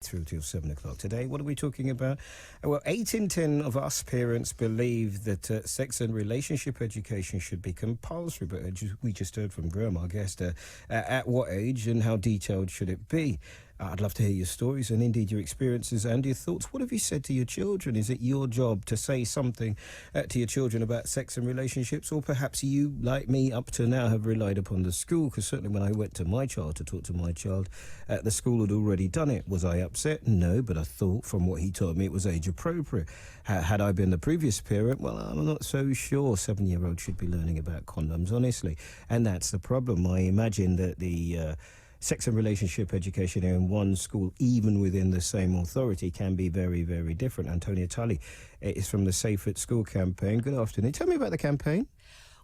through till 7 o'clock. Today, what are we talking about? Well, 8 in 10 of us parents believe that sex and relationship education should be compulsory, but we just heard from Graham, our guest, at what age and how detailed should it be? I'd love to hear your stories and indeed your experiences and your thoughts. What have you said to your children? Is it your job to say something to your children about sex and relationships? Or perhaps you, like me, up to now have relied upon the school? Because certainly when I went to my child to talk to my child, the school had already done it. Was I upset? No, but I thought from what he told me it was age appropriate. Had I been the previous parent, well, I'm not so sure 7-year-olds should be learning about condoms, honestly. And that's the problem. I imagine that the sex and relationship education in one school, even within the same authority, can be very, very different. Antonia Tully is from the Safe at School campaign. Good afternoon. Tell me about the campaign.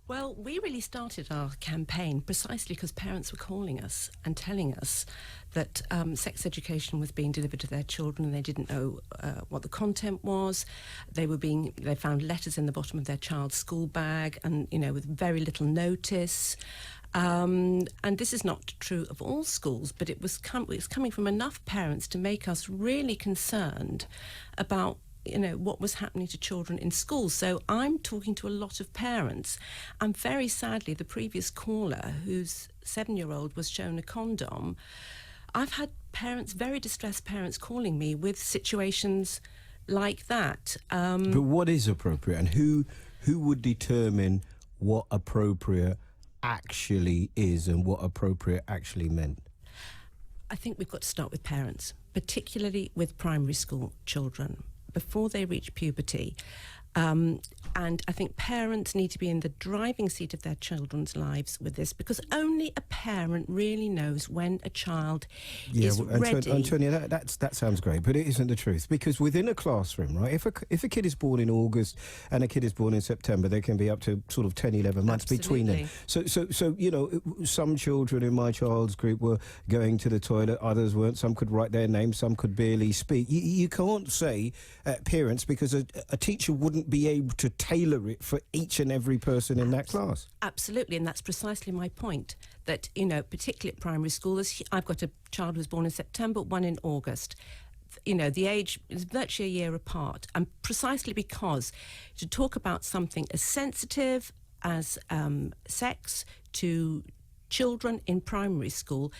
Well, we really started our campaign precisely because parents were calling us and telling us that sex education was being delivered to their children and they didn't know what the content was. They found letters in the bottom of their child's school bag and, with very little notice. And this is not true of all schools, but it was coming from enough parents to make us really concerned about what was happening to children in schools. So I'm talking to a lot of parents, and very sadly the previous caller, whose 7-year-old was shown a condom, I've had parents, very distressed parents, calling me with situations like that. But what is appropriate, and who would determine what appropriate actually is and what appropriate actually meant? I think we've got to start with parents, particularly with primary school children, before they reach puberty. And I think parents need to be in the driving seat of their children's lives with this, because only a parent really knows when a child is ready. Antonia, that sounds great, but it isn't the truth. Because within a classroom, right, if a kid is born in August and a kid is born in September, there can be up to sort of 10, 11 months between them. So some children in my child's group were going to the toilet, others weren't. Some could write their name, some could barely speak. You can't say parents, because a teacher wouldn't be able to tailor it for each and every person in that class. Absolutely, and that's precisely my point, that, particularly at primary school, I've got a child who was born in September, one in August. The age is virtually a year apart, and precisely because to talk about something as sensitive as sex to children in primary school,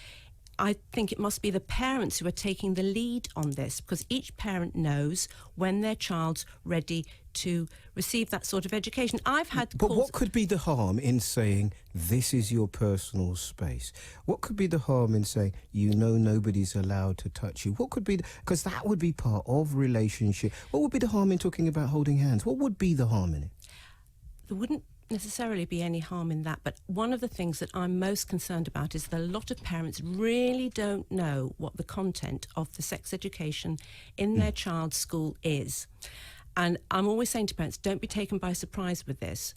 I think it must be the parents who are taking the lead on this, because each parent knows when their child's ready to receive that sort of education. I've had calls... But what could be the harm in saying, this is your personal space? What could be the harm in saying, nobody's allowed to touch you? What could be... Because that would be part of relationship. What would be the harm in talking about holding hands? What would be the harm in it? There wouldn't necessarily be any harm in that, but one of the things that I'm most concerned about is that a lot of parents really don't know what the content of the sex education in their child's school is. And I'm always saying to parents, don't be taken by surprise with this.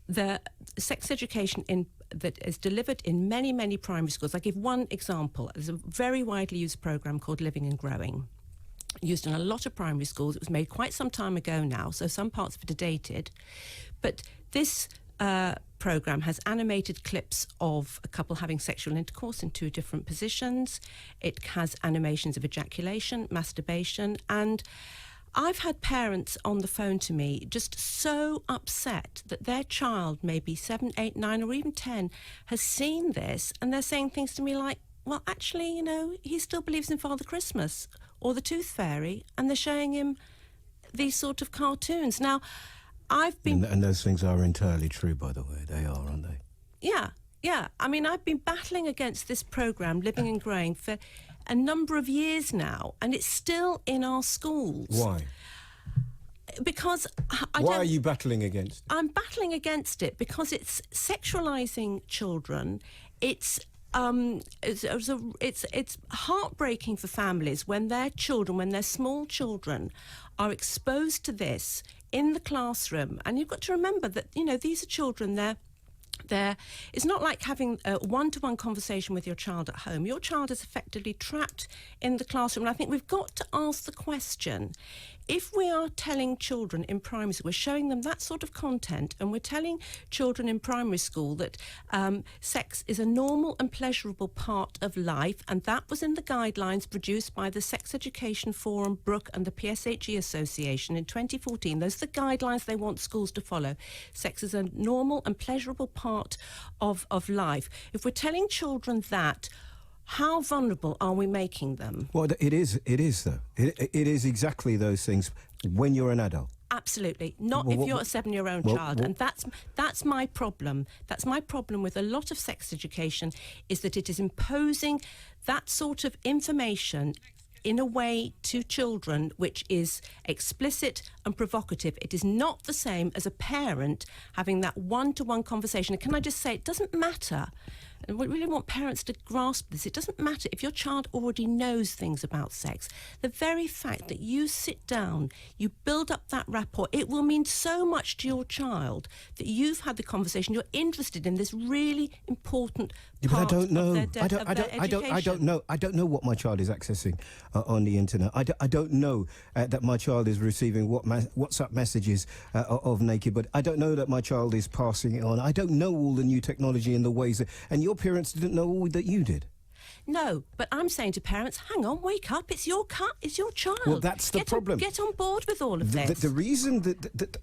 The sex education that is delivered in many, many primary schools. I give one example. There's a very widely used programme called Living and Growing, used in a lot of primary schools. It was made quite some time ago now, so some parts of it are dated. But this programme has animated clips of a couple having sexual intercourse in 2 different positions. It has animations of ejaculation, masturbation, and I've had parents on the phone to me just so upset that their child, maybe 7, 8, 9 or even 10, has seen this, and they're saying things to me like, well, actually, he still believes in Father Christmas or the Tooth Fairy, and they're showing him these sort of cartoons. Now, I've been... And those things are entirely true, by the way. They are, aren't they? Yeah. I mean, I've been battling against this programme, Living and Growing, for a number of years now, and it's still in our schools. Why? Because Why are you battling against it? I'm battling against it because it's sexualising children. It's heartbreaking for families when their small children are exposed to this in the classroom. And you've got to remember that, these are children, it's not like having a one-to-one conversation with your child at home. Your child is effectively trapped in the classroom. And I think we've got to ask the question, if we are telling children in primary school, we're showing them that sort of content, and we're telling children in primary school that sex is a normal and pleasurable part of life, and that was in the guidelines produced by the Sex Education Forum, Brooke and the PSHE Association in 2014. Those are the guidelines they want schools to follow. Sex is a normal and pleasurable part of life. If we're telling children that, how vulnerable are we making them? Well, it is though. It is exactly those things when you're an adult. Absolutely. Not if you're a 7-year-old child. And that's my problem. That's my problem with a lot of sex education, is that it is imposing that sort of information in a way to children which is explicit and provocative. It is not the same as a parent having that one-to-one conversation. And can I just say, it doesn't matter, and we really want parents to grasp this, it doesn't matter if your child already knows things about sex. The very fact that you sit down, you build up that rapport, it will mean so much to your child that you've had the conversation, you're interested in this really important part of their education. I don't know what my child is accessing on the internet. I don't know that my child is receiving WhatsApp messages of naked, but I don't know that my child is passing it on. I don't know all the new technology and the ways that, and your parents didn't know all that you did. No, but I'm saying to parents, hang on, wake up, it's your child. Well, that's the problem. Get on board with all of this. The reason that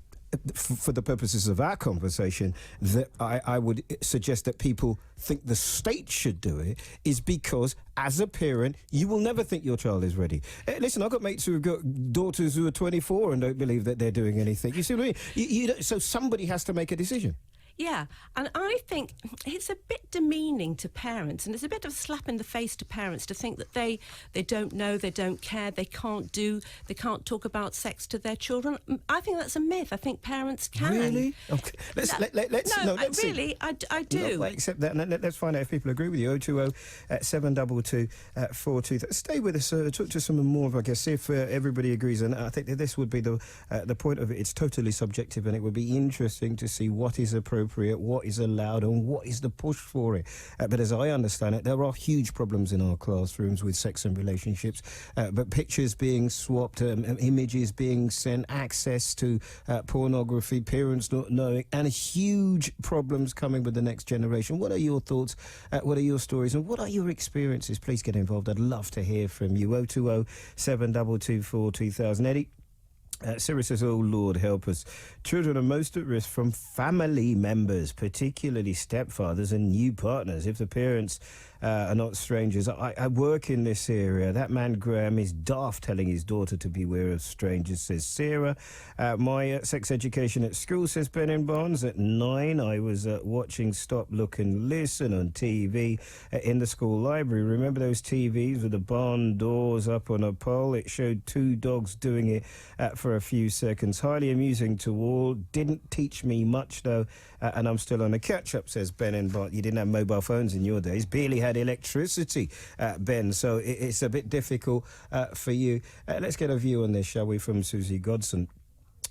for the purposes of our conversation, that I would suggest that people think the state should do it is because, as a parent, you will never think your child is ready. Listen, I've got mates who have got daughters who are 24 and don't believe that they're doing anything. You see what I mean? So somebody has to make a decision. Yeah, and I think it's a bit demeaning to parents, and it's a bit of a slap in the face to parents to think that they don't know, they don't care, they can't talk about sex to their children. I think that's a myth. I think parents can. Really? Okay. Let's really, I do. No, accept that, and let's find out if people agree with you. 020 722 423. Stay with us. Talk to some more of our guests. See if everybody agrees. And I think that this would be the point of it. It's totally subjective, and it would be interesting to see what is appropriate, what is allowed, and what is the push for it. But as I understand it, there are huge problems in our classrooms with sex and relationships, but pictures being swapped, images being sent, access to pornography, parents not knowing, and huge problems coming with the next generation. What are your thoughts? What are your stories? And what are your experiences? Please get involved. I'd love to hear from you. 020 722 42000. Eddie? Sarah says, oh, Lord, help us. Children are most at risk from family members, particularly stepfathers and new partners. If the parents are not strangers. I work in this area. That man, Graham, is daft telling his daughter to beware of strangers, says Sarah. My sex education at school, says Ben in Barnes. At 9, I was watching Stop, Look and Listen on TV in the school library. Remember those TVs with the barn doors up on a pole? It showed 2 dogs doing it for a few seconds. Highly amusing to all. Didn't teach me much, though, and I'm still on a catch-up, says Ben and Bart. You didn't have mobile phones in your days. Barely had electricity, Ben, so it's a bit difficult for you. Let's get a view on this, shall we, from Susie Godson,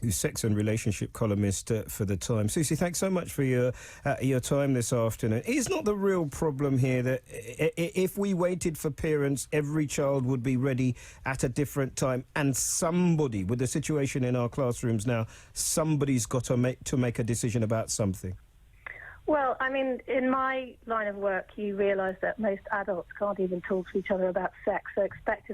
who's sex and relationship columnist for The Times. Susie, thanks so much for your time this afternoon. Is not the real problem here that if we waited for parents, every child would be ready at a different time, and somebody, with the situation in our classrooms now, somebody's got to make a decision about something? Well, I mean, in my line of work, you realise that most adults can't even talk to each other about sex, so expect